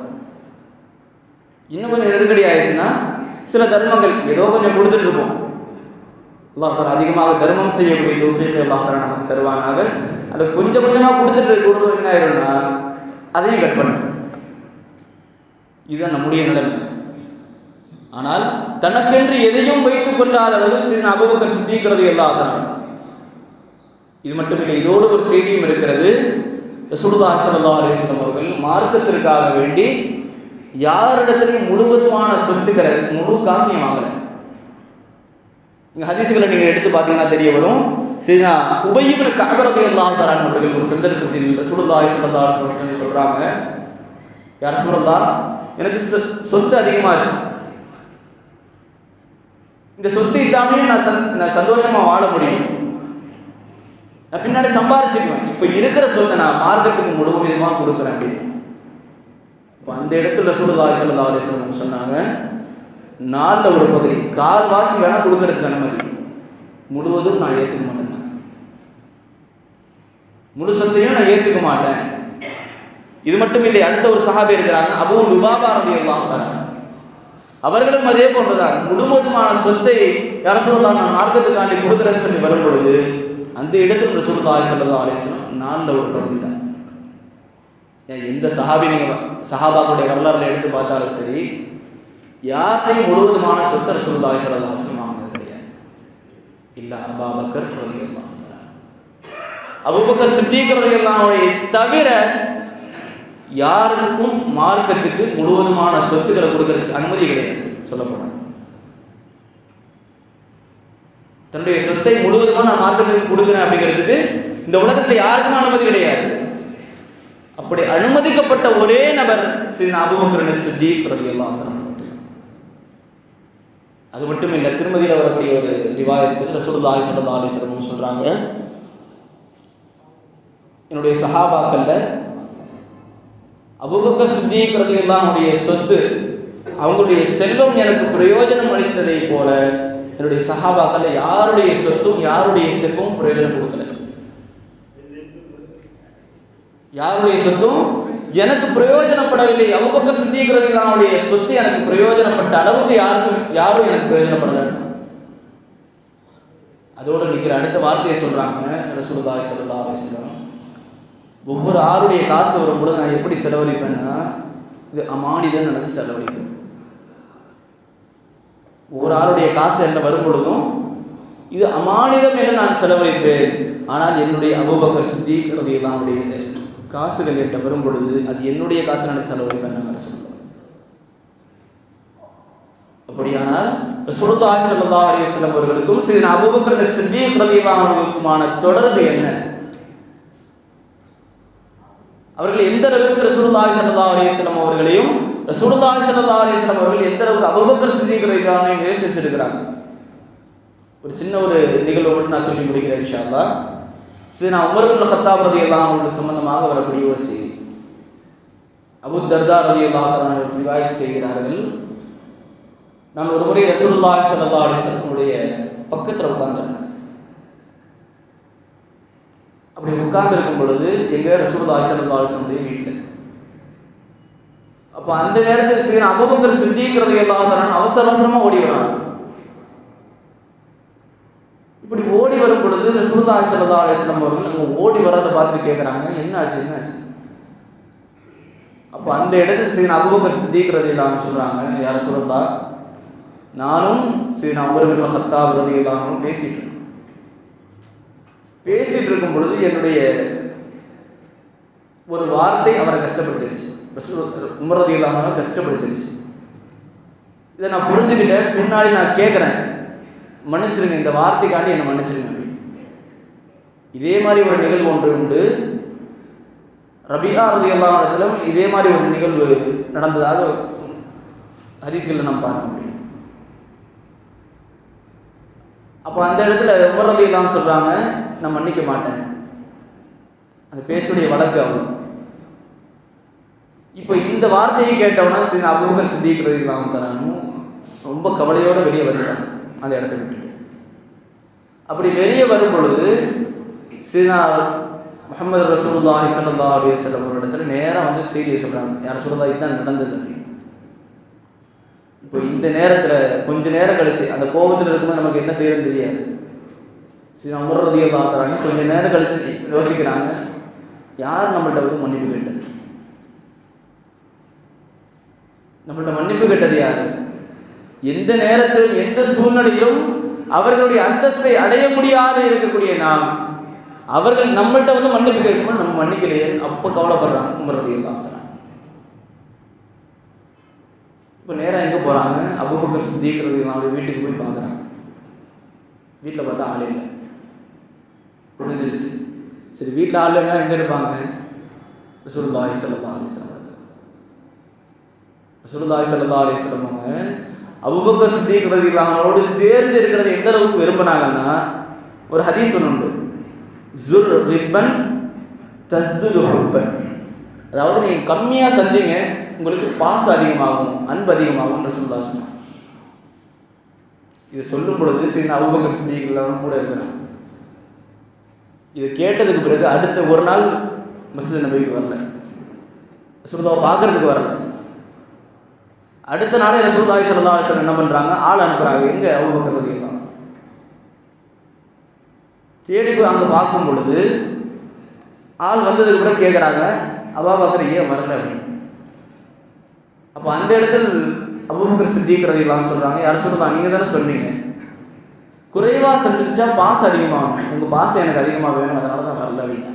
இன்னும் கொஞ்சம் நெருக்கடி ஆயிடுச்சுன்னா சில தர்மங்கள் ஏதோ கொஞ்சம் கொடுத்துட்டு இருப்போம். அல்லாஹ் தஆலா அதிகமாக தர்மம் செய்யக்கூடிய தௌஃபீக் அல்லாஹ் தஆலா நமக்கு தருவானாக. அதை கொஞ்சம் கொஞ்சமாக கொடுத்துட்டு என்ன ஆயிரும்னா அதையும் கட் பண்ண. இதுதான் நம்முடைய நிலைமை. ஆனால் தனக்கென்று எதையும் வைத்துக் கொள்ளாதவர்கள் சையதுனா அபூபக்கர் சித்தீக் ரலியல்லாஹு அன்ஹு. இது மட்டுமில்லை, இதோடு ஒரு செய்தியும் இருக்கிறது. ரசூலுல்லாஹி ஸல்லல்லாஹு அலைஹி வஸல்லம் அவர்கள் மார்க்கத்திற்காக வேண்டி யாரிடத்திலையும் முழுவதுமான சொத்துக்களை முழு காசையும் வாங்கலை. ஹதீஸ்களை நீங்க எடுத்து பார்த்தீங்கன்னா தெரிய வரும். சையதுனா உபய் இப்னு கஅப் ரலியல்லாஹு தஆலா அவர்கள் ஒரு சந்தர்ப்பத்தில் ரசூலுல்லாஹி ஸல்லல்லாஹு அலைஹி வஸல்லம் சொல்றாங்க, யா ரசூலல்லாஹ், எனக்கு சொத்து அதிகமாக இருக்கு, இந்த சொத்து இல்லாமே நான் சந்தோஷமா வாழ முடியும், நான் பின்னாடி சம்பாரிச்சுக்குவேன், இப்ப இருக்கிற சொத்தை நான் மார்க்கத்துக்கு முழுவதுமாக கொடுக்குறேன் அப்படின்னு. அந்த இடத்துல ரசூலுல்லாஹி ஸல்லல்லாஹு அலைஹி வஸல்லம் சொன்னாங்க, 4 ஒரு பகுதி, 1/4 வேணா கொடுக்கறதுக்கு அனுமதி, முழுவதும் நான் ஏற்றுக்க மாட்டேன், முழு சொத்தையும் நான் ஏற்றுக்க மாட்டேன். இது மட்டும் இல்லை, அடுத்த ஒரு சஹாபி இருக்கிறாங்க, அபூ லுபாபா ரலியல்லாஹு அன்ஹு. அவர்களும் அதே போன்றுதான், முழுவதுமான சொத்தை யா ரசூலல்லாஹ் நான் மார்க்கத்துக்காண்டி கொடுக்குறேன்னு சொல்லி வரும் பொழுது அந்த இடத்துல ரசூலுல்லாஹி ஸல்லல்லாஹு அலைஹி வஸல்லம் 4 ஒரு பகுதி தான். எந்த சஹாபி நீங்கள் சஹாபாக்களுடைய வரலாறுல எடுத்து பார்த்தாலும் சரி, யாரையும் முழுவதுமான சொத்தை ரசூலுல்லாஹி ஸல்லல்லாஹு அலைஹி வஸல்லம் வாங்கினது கிடையாது. இல்ல அபூபக்கர் ரலியல்லாஹு அன்ஹு, அபூபக்கர் சித்தீக் ரலியல்லாஹு அன்ஹு தவிர யாருக்கும் மார்க்கத்துக்கு முழுவதுமான சொத்துக்களை கொடுக்கறதுக்கு அனுமதி கிடையாது. சொல்லப்போனால் தன்னுடைய சொத்தை முழுவதுமான மார்க்கத்துக்கு கொடுக்குறேன் அப்படிங்கிறதுக்கு இந்த உலகத்தில் யாருக்கும் அனுமதி கிடையாது. அப்படி அனுமதிக்கப்பட்ட ஒரே நபர் சையதுனா அபூபக்கர் சித்தீக் ரலியல்லாஹு அன்ஹு. அது மட்டும் இல்லை, திருமதியில் வரக்கூடிய ஒரு ரிவாயத்தில் ரசூலுல்லாஹி ஸல்லல்லாஹு அலைஹி வஸல்லம் சொல்றாங்க, என்னுடைய சஹாபாக்கள்ல அபூபக்கர் சித்தீக் ரலியல்லாஹு அன்ஹுடைய சொத்து அவங்களுடைய செல்வம் எனக்கு பிரயோஜனம் அளித்ததை போல என்னுடைய சஹாபாக்கள் யாருடைய சொத்தும் யாருடைய செல்வம் பிரயோஜனம் கொடுக்கல. யாருடைய சொத்தும் எனக்கு பிரயோஜனப்படவில்லை. அபூபக்கர் சித்திக் ரலியல்லாஹு அன்ஹுடைய சொத்து எனக்கு பிரயோஜனப்பட்ட அளவுக்கு யாரும் எனக்கு பிரயோஜனப்படல. அதோடு நிற்கிற அடுத்த வார்த்தையை சொல்றாங்க ரசூலுல்லாஹி ஸல்லல்லாஹு அலைஹி வஸல்லம், ஒவ்வொரு ஆளுடைய காசு வரும்போது நான் எப்படி செலவழிப்பேன்னா இது அமானிதம் எனக்கு செலவழிப்பேன். ஒவ்வொரு ஆளுடைய காசு என்ன வரும் பொழுதும் இது அமானிதம் என்று நான் செலவழிப்பேன். ஆனால் என்னுடைய அபூபக்கர் சித்திக் ரலியல்லாஹு அன்ஹுடைய காசுகள் என்ற வரும் பொழுது அது என்னுடைய காசு நான் செலவழிப்பேன் நாங்கள் சொல்லுவோம். அப்படியானால் ரசூலுல்லாஹி ஸல்லல்லாஹு அலைஹி வஸல்லம் அவர்களுக்கும் சையதுனா அபூபக்கர் சித்திக் ரலியல்லாஹு அன்ஹுவுக்குமான தொடர்பு என்ன? அவர்கள் எந்த அளவுக்கு ரசூலுல்லாஹி ஸல்லல்லாஹு அலைஹி வஸல்லம் அவர்களையும் ரசூலுல்லாஹி ஸல்லல்லாஹு அலைஹி வஸல்லம் அவர்கள் எந்த அளவுக்கு அபூபக்கர் சித்திக் ரலியல்லாஹு அன்ஹு நேசிச்சிருக்கிறாங்க. ஒரு சின்ன ஒரு நிகழ்வு மட்டும் நான் சொல்லி முடிக்கிறேன் இன்ஷா அல்லாஹ். சையதுனா உமர் இப்னு கத்தாப் ரலியல்லாஹு அன்ஹு சம்பந்தமாக வரக்கூடிய ஒரு செய்தி. அபூ தர்தா ரலியல்லாஹு அன்ஹு ரிவாயத் செய்கிறார்கள், நான் ஒரு முறை ரசூலுல்லாஹி ஸல்லல்லாஹு அலைஹி வஸல்லம் பக்கத்தில் உட்கார்ந்திருந்தேன். அப்படி உட்கார்ந்திருக்கும் பொழுது எங்க ரசூலுல்லாஹி ஸல்லல்லாஹு அலைஹி வஸல்லம் வீட்டில். அப்போ அந்த நேரத்தில் சையதுனா அபூபக்கர் சித்திக் ரலியல்லாஹு அன்ஹு அவசரமா ஓடி வராங்க. இப்படி ஓடி வரும் பொழுது ரசூலுல்லாஹி ஸல்லல்லாஹு அலைஹி வஸல்லம் அவர்கள் அங்கே ஓடி வர்றதை பார்த்துட்டு கேட்குறாங்க, என்னாச்சு என்னாச்சு? அப்போ அந்த இடத்துல சையதுனா அபூபக்கர் சித்திக் ரலியல்லாஹு அன்ஹு சொல்றாங்க, யா ரசூலல்லாஹ், நானும் சையதுனா உமர் இப்னு கத்தாப் ரலியல்லாஹு அன்ஹு பேசிட்டு இருக்கும் பொழுது என்னுடைய ஒரு வார்த்தை அவரை கஷ்டப்படுத்திடுச்சு. உமர் ரலியல்லாஹு அன்ஹு கஷ்டப்படுத்திடுச்சு. இதை நான் புரிஞ்சுக்கிட்டேன். பின்னாடி நான் கேட்குறேன், மன்னிச்சிருங்க, இந்த வார்த்தைக்காண்டி என்னை மன்னிச்சிருங்க. இதே மாதிரி ஒரு நிகழ்வு ஒன்று உண்டு. ரபியா ரலியல்லாஹு அன்ஹு இதே மாதிரி ஒரு நிகழ்வு நடந்ததாக ஹதீஸ்களில் நம்ம பார்க்க முடியும். அப்போ அந்த இடத்துல உமர் ரலியல்லாஹு அன்ஹு சொல்றாங்க, நான் மன்னிக்க மாட்டேன். அந்த பேச்சுடைய வழக்கு அவ்வளோ. இப்போ இந்த வார்த்தையை கேட்டவனா சையதுனா அபூபக்கர் சித்திக் ரலியல்லாஹு அன்ஹு ரொம்ப கவலையோடு வெளியே வருகிறாங்க அந்த இடத்த விட்டு. அப்படி வெளியே வரும் பொழுது சையதுனா முஹம்மது ரசூலுல்லாஹி ஸல்லல்லாஹு அலைஹி வஸல்லம் ஒரு இடத்துல நேராக வந்து செய்தியை சொல்றாங்க, யார் சொல்றதா இதுதான் நடந்தது அப்படின்னு. இப்போ இந்த நேரத்தில் கொஞ்ச நேரம் கழிச்சு அந்த கோபத்தில் இருக்கும்போது நமக்கு என்ன செய்யறதுன்னு தெரியாது. சையதுனா உமர் ரலியல்லாஹு அன்ஹு கொஞ்ச நேரம் கழிச்சு யோசிக்கிறாங்க, யார் நம்மள்ட்ட வந்து மன்னிப்பு கேட்டது? நம்மள்ட்ட மன்னிப்பு கேட்டது யாரு? எந்த நேரத்திலும் எந்த சூழ்நிலையிலும் அவர்களுடைய அந்தஸ்தை அடைய முடியாது இருக்கக்கூடிய நாம், அவர்கள் நம்மள்ட்ட வந்து மன்னிப்பு கேட்கும்போது நம்ம மன்னிக்கலையே, அப்போ கவலைப்படுறாங்க உமர் ரலியல்லாஹு அன்ஹு. இப்போ நேரம் எங்கே போகிறாங்க? அபூபக்கர் சித்திக் ரலியல்லாஹு அன்ஹு வீட்டுக்கு போய் பார்க்குறாங்க. வீட்டில் பார்த்தா ஆள் இல்லை. புரிஞ்சிருச்சு. சரி, வீட்டில் ஆள் இல்லைன்னா எங்கே இருப்பாங்க? ரசூலுல்லாஹி ஸல்லல்லாஹு அலைஹி வஸல்லம். ரசூலுல்லாஹி ஸல்லல்லாஹு அலைஹி வஸல்லம் அவங்க அபூபக்கர் சித்திக் ரலியல்லாஹு அன்ஹுவோடு சேர்ந்து இருக்கிறது எந்த அளவுக்கு விரும்பினாங்கன்னா, ஒரு ஹதீஸ் ஒன்று உண்டு, ஜுர் ரிப்பன் தஸ்துது ஹுப்பன். அதாவது நீங்கள் கம்மியாக சந்திங்க, உங்களுக்கு பாசம் அதிகமாகும், அன்பு அதிகமாகும் ரசூலுல்லாஹி சொன்னாங்க. இது சொல்லும் பொழுது சையதுனா அபூபக்கர் சித்திக் எல்லாரும் கூட இருக்கிறாங்க. இது கேட்டதுக்கு பிறகு அடுத்த ஒரு நாள் மஸ்ஜித் நபவிக்கு வரல, ரசூலுல்லாஹை பார்க்கறதுக்கு வரல. அடுத்த நாளே ரசூலுல்லாஹி ஸல்லல்லாஹு அலைஹி வஸல்லம் என்ன பண்ணுறாங்க? ஆள் அனுப்புகிறாங்க. எங்கே? அபூபக்கர் ரலியல்லாஹு அன்ஹு. தேடி போய் அங்கே பார்க்கும் பொழுது ஆள் வந்ததுக்கு பிறகு கேட்குறாங்க, அபூபக்கர் ஏன் வரல அப்படின்னு. அப்போ அந்த இடத்துல அபூபக்கர் சித்திக் ரலியல்லாஹு அன்ஹு சொல்கிறாங்க, யார் ரசூலுல்லாஹ், நீங்கள் தானே சொன்னீங்க குறைவாக சந்திச்சா பாசம் அதிகமாகும், உங்கள் பாசம் எனக்கு அதிகமாக வேணும், அதனால தான் வரல அப்படின்னா.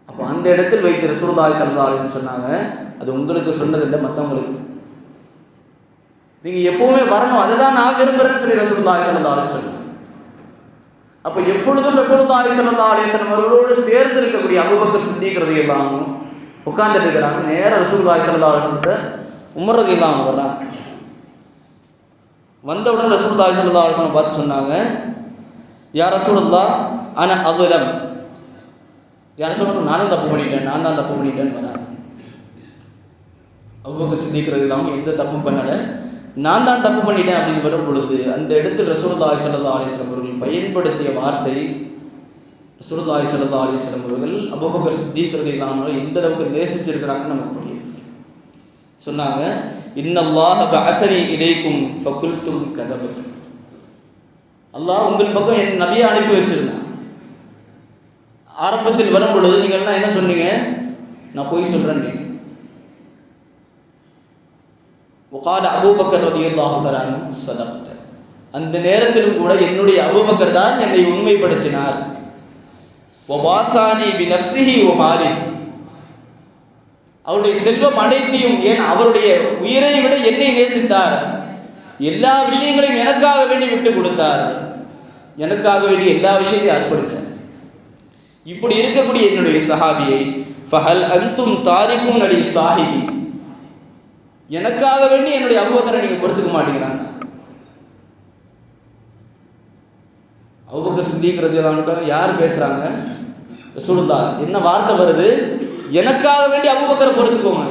அப்போ அந்த இடத்தில் வைத்து ரசூலுல்லாஹி ஸல்லல்லாஹு அலைஹி வஸல்லம் சொன்னாங்க, அது உங்களுக்கு சொன்னதில்லை, மற்றவங்களுக்கு. நீங்கள் எப்பவுமே வரணும், அதை தான் நான் விரும்புகிறேன்னு சொல்லி ரசூலுல்லாஹி ஸல்லல்லாஹு அலைஹி வஸல்லம். அப்போ எப்பொழுதும் ரசூலுல்லாஹி ஸல்லல்லாஹு அலைஹி வஸல்லம் அவர்களோடு சேர்ந்து இருக்கக்கூடிய அபூபக்கர் சித்திக் ரலியல்லாஹு அன்ஹு உட்கார்ந்துட்டு இருக்கிறாங்க. நேராக ரசூலுல்லாஹி ஸல்லல்லாஹு அலைஹி வஸல்லம் உமர் ரலியல்லாஹு அன்ஹு வர்றாங்க. வந்தவுடன் ரசூலுல்லாஹி ஸல்லல்லாஹு அலைஹி வஸல்லம் பார்த்து சொன்னாங்க, யா ரசூலுல்லாஹ் அன அظلم. யா ரசூலுல்லாஹ், நானும் தப்பு பண்ணிட்டேன், நான் தான் தப்பு பண்ணிட்டேன்னு வராங்க. அபூபக்கர் சித்திக் ரலியல்லாஹு எந்த தப்பும் பண்ணலை, நான் தான் தப்பு பண்ணிட்டேன் அப்படின்னு வரும் பொழுது அந்த இடத்தில் ரசூலுல்லாஹி ஸல்லல்லாஹு அலைஹி வஸல்லம் அவர்கள் பயன்படுத்திய வார்த்தை, ரசூலுல்லாஹி ஸல்லல்லாஹு அலைஹி வஸல்லம் அவர்கள் அபூபக்கர் சித்திக் ரலியல்லாஹு எந்த அளவுக்கு நேசிச்சிருக்கிறாங்கன்னு நமக்கு புரியும். சொன்னாங்க, இன்னல்லாஹ பஅஸனி இலைக்கும் ஃபகுல்தும் கதபத். அல்லாஹ் உங்கள் பக்கம் என் நபியை அனுப்பி வச்சிருந்தான். ஆரம்பத்தில் வரும் பொழுது நீங்கள் என்ன சொன்னீங்க? நான் போய் சொல்றேன். وقال அபூபக்கர் ரலியல்லாஹு தஆலா அன்ஹு ஸதக்த. அந்த நேரத்திலும் கூட என்னுடைய அபூபக்கர் தான் என்னை உண்மைப்படுத்தினார். வவாசானி பினஃப்ஸிஹி வமாலி. அவருடைய செல்வம் அனைத்தையும், ஏன் அவருடைய உயிரை விட என்னை நேசித்தார். எல்லா விஷயங்களையும் எனக்காக வேண்டி விட்டு கொடுத்தார். எனக்காக வேண்டி எல்லா விஷயத்தையும் அர்ப்பணித்தார். இப்படி இருக்கக்கூடிய என்னுடைய சஹாபியை ஃபஹல் அன்தும் தாரிகூன் அலி சாஹிபி, எனக்காக வேண்டி என்னுடைய அபூபக்கரை நீங்க பொறுத்துக்க மாட்டேங்கிறாங்க. அபூபக்கர் சித்திக் ரலியல்லாஹு அன்ஹு யார் பேசுறாங்க? ரசூலுல்லாஹ். என்ன வார்த்தை வருது? எனக்காக வேண்டி அபூபக்கரை பொறுத்துக்கோங்க.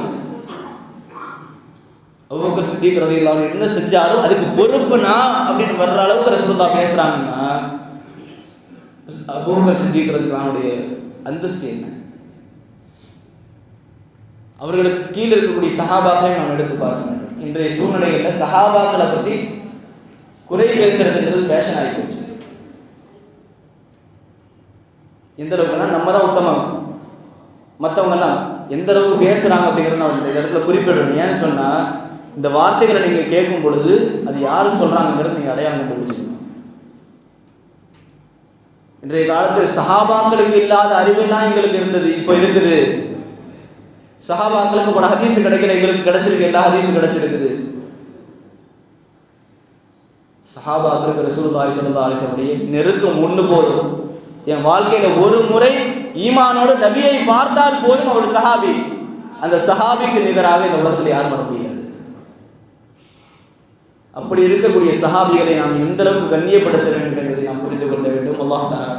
அபூபக்கர் சித்திக் ரலியல்லாஹு அன்ஹு என்ன செஞ்சாலும் அதுக்கு பொறுப்பு நான் அப்படின்னு வர்ற அளவுக்கு ரசூலுல்லாஹ் பேசுறாங்கன்னா அபூபக்கர் சித்திக் ரலியல்லாஹு அன்ஹுடைய அந்தஸ்து என்ன? அவர்களுக்கு கீழே இருக்கக்கூடிய சஹாபாக்களை நாம் எடுத்து பாருங்க. இன்றைய சூழ்நிலையில் சஹாபாக்களை பற்றி குறை பேசுறதுங்கிறது ஃபேஷன் ஆகி போச்சு. எந்த அளவுக்குன்னா நம்ம தான் உத்தமம், மற்றவங்கெல்லாம் எந்த அளவுக்கு பேசுறாங்க அப்படிங்கிறத நான் இந்த இடத்துல குறிப்பிடணும். ஏன்னு சொன்னால் இந்த வார்த்தைகளை நீங்கள் கேட்கும் பொழுது அது யார் சொல்றாங்கிறது நீங்கள் அடையாளம் கண்டுபிடிச்சிக்கணும். இன்றைய காலத்தில் சஹாபாக்களுக்கு இல்லாத அறிவெல்லாம் எங்களுக்கு இருந்தது, இப்போ இருக்குது. சஹாபாக்களுக்கு பல ஹதீஸ் கிடைக்கல, எங்களுக்கு கிடைச்சிருக்கு, எல்லா ஹதீஸும் கிடைச்சிருக்குது. சஹாபாக்களுக்கு ரசூலுல்லாஹி ஸல்லல்லாஹு அலைஹி வஸல்லம் நெருக்கம் ஒன்று போதும். என் வாழ்க்கையில ஒரு முறை ஈமானோடு நபியை பார்த்தால் போதும் அவர் சஹாபி. அந்த சஹாபிக்கு நிகராக இந்த உலகத்தில் யாரும் வர முடியாது. அப்படி இருக்கக்கூடிய சஹாபிகளை நாம் எந்த அளவுக்கு கண்ணியப்படுத்த வேண்டும் என்பதை நாம் புரிந்து கொள்ள வேண்டும். அல்லாஹ் தஆலா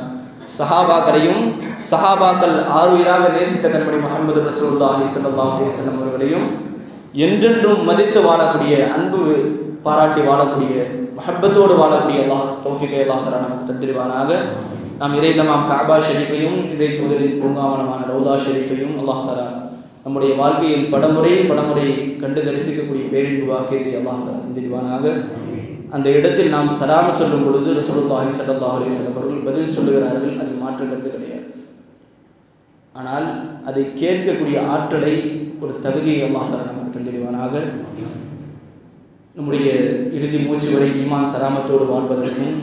சஹாபாக்களையும் சஹாபாக்கள் ஆறுயிராக நேசித்த கண்மணி முஹம்மது ரசூலுல்லாஹி ஸல்லல்லாஹு அலைஹி வஸல்லம் அவர்களையும் என்றென்றும் மதித்து வாழக்கூடிய, அன்பு பாராட்டி வாழக்கூடிய, மஹப்பத்தோடு வாழக்கூடிய அல்லாஹ் தௌஃபீகை அல்லாஹ் தஆலா நமக்கு தந்திருவானாக. நாம் இறையில்லமாம் கஅபா ஷரீஃபையும், இறை தூதரின் பூங்காவனமான ரௌலா ஷரீஃபையும் அல்லாஹ் தஆலா நம்முடைய வாழ்க்கையில் படமுறை கண்டு தரிசிக்கக்கூடிய பேரின்பு வாக்கியத்தை அல்லாஹ் தஆலா தந்திருவானாக. அந்த இடத்தில் நாம் சலாம் சொல்லும் பொழுது ரசூலுல்லாஹி ஸல்லல்லாஹு அலைஹி வஸல்லம் அவர்கள் பதில் சொல்லுகிறார்கள். அது மாற்று கருத்து கிடையாது. ஆனால் அதை கேட்கக்கூடிய ஆற்றலை, ஒரு தகுதியை அல்லாஹ் தஆலா நமக்கு தந்திருவானாக. நம்முடைய இறுதி மூச்சு வரை ஈமான் சலாமத்தோடு வாழ்வதற்கும்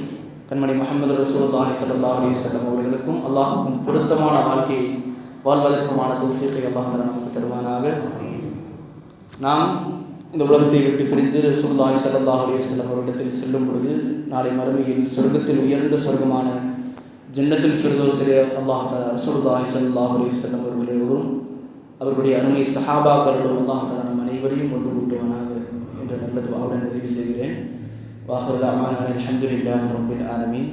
கண்மணி முஹம்மது ரசூலுல்லாஹி ஸல்லல்லாஹு அலைஹி வஸல்லம் அவர்களுக்கும் அல்லாஹ்வுக்கும் பொருத்தமான வாழ்க்கையை வாழ்வதற்குமான தௌஃபீகை அல்லாஹ் தஆலா நமக்கு தருவானாக. நாம் இந்த உலகத்தை விட்டு பிரிந்து ரசூலுல்லாஹி ஸல்லல்லாஹு அலைஹி வஸல்லம் அவரிடத்தில் செல்லும் பொழுது நாளை மறுமையில் சொர்க்கத்தில் உயர்ந்த சொர்க்கமான ஜன்னத்துல் ஃபிர்தௌஸிலே அல்லாஹ் தஆலா ரசூலுல்லாஹி ஸல்லல்லாஹு அலைஹி வஸல்லம் அவர்களோடும் அவர்களுடைய அருமை சஹாபாக்களோடும் அல்லாஹ் தஆலா நம் அனைவரையும் ஒன்று கூட்டுவானாக என்ற நல்ல துஆவுடன் நிறைவு செய்கிறேன். வாஹிரு தஅவானா அல்ஹம்துலில்லாஹி ரப்பில் ஆலமீன்.